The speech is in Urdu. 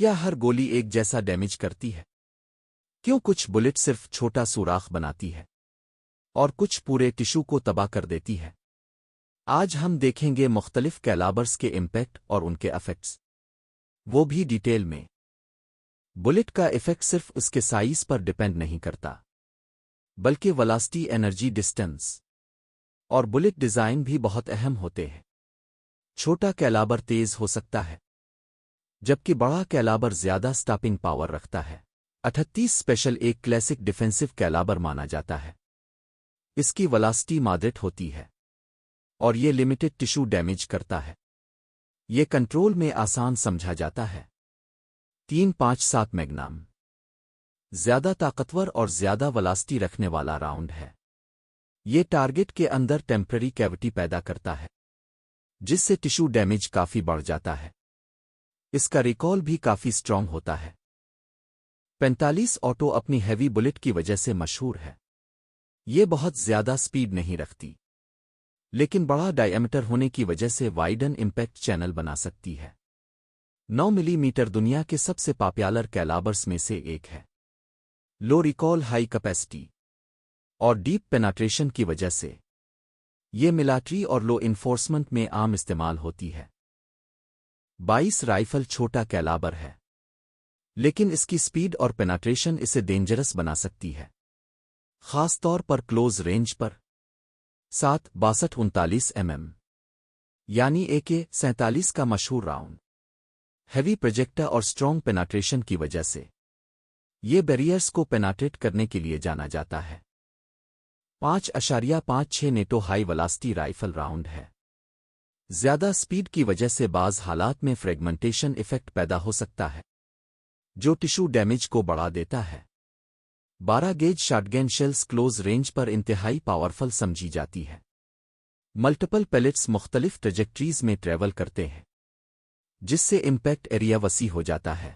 کیا ہر گولی ایک جیسا ڈیمیج کرتی ہے؟ کیوں کچھ بلٹ صرف چھوٹا سوراخ بناتی ہے اور کچھ پورے ٹشو کو تباہ کر دیتی ہے؟ آج ہم دیکھیں گے مختلف کیلابرز کے امپیکٹ اور ان کے افیکٹس، وہ بھی ڈیٹیل میں۔ بلٹ کا ایفیکٹ صرف اس کے سائز پر ڈیپینڈ نہیں کرتا، بلکہ ویلاسٹی، انرجی، ڈسٹنس اور بلٹ ڈیزائن بھی بہت اہم ہوتے ہیں۔ چھوٹا کیلابر تیز ہو سکتا ہے، جبکہ بڑا کیلابر زیادہ سٹاپنگ پاور رکھتا ہے۔ 38 اسپیشل ایک کلاسک ڈیفینسو کیلابر مانا جاتا ہے۔ اس کی ویلاسٹی مادریٹ ہوتی ہے اور یہ لمیٹڈ ٹشو ڈیمیج کرتا ہے۔ یہ کنٹرول میں آسان سمجھا جاتا ہے۔ 357 میگنم زیادہ طاقتور اور زیادہ ویلاسٹی رکھنے والا راؤنڈ ہے۔ یہ ٹارگٹ کے اندر ٹیمپرری کیوٹی پیدا کرتا ہے، جس سے ٹشو ڈیمیج کافی بڑھ جاتا ہے۔ اس کا ریکال بھی کافی سٹرونگ ہوتا ہے۔ 45 آٹو اپنی ہیوی بلٹ کی وجہ سے مشہور ہے۔ یہ بہت زیادہ سپیڈ نہیں رکھتی، لیکن بڑا ڈائی ایمیٹر ہونے کی وجہ سے وائڈن امپیکٹ چینل بنا سکتی ہے۔ 9 ملی میٹر دنیا کے سب سے پاپیالر کیلابرز میں سے ایک ہے۔ لو ریکال، ہائی کیپیسٹی اور ڈیپ پیناٹریشن کی وجہ سے یہ ملٹری اور لو انفورسمنٹ میں عام استعمال ہوتی ہے۔ 22 رائفل چھوٹا کیلابر ہے، لیکن اس کی سپیڈ اور پیناٹریشن اسے ڈینجرس بنا سکتی ہے، خاص طور پر کلوز رینج پر۔ 7 62 39 mm یعنی AK-47 کا مشہور راؤنڈ، ہیوی پروجیکٹا اور سٹرونگ پیناٹریشن کی وجہ سے یہ بیریئرز کو پیناٹریٹ کرنے کے لیے جانا جاتا ہے۔ 5.56 NATO high velocity rifle round ہے۔ زیادہ سپیڈ کی وجہ سے بعض حالات میں فریگمنٹیشن ایفیکٹ پیدا ہو سکتا ہے، جو ٹشو ڈیمیج کو بڑھا دیتا ہے۔ 12 gauge shotgun shells close range پر انتہائی پاورفل سمجھی جاتی ہے۔ ملٹیپل پیلٹس مختلف ٹریجیکٹریز میں ٹریول کرتے ہیں، جس سے امپیکٹ ایریا وسیع ہو جاتا ہے۔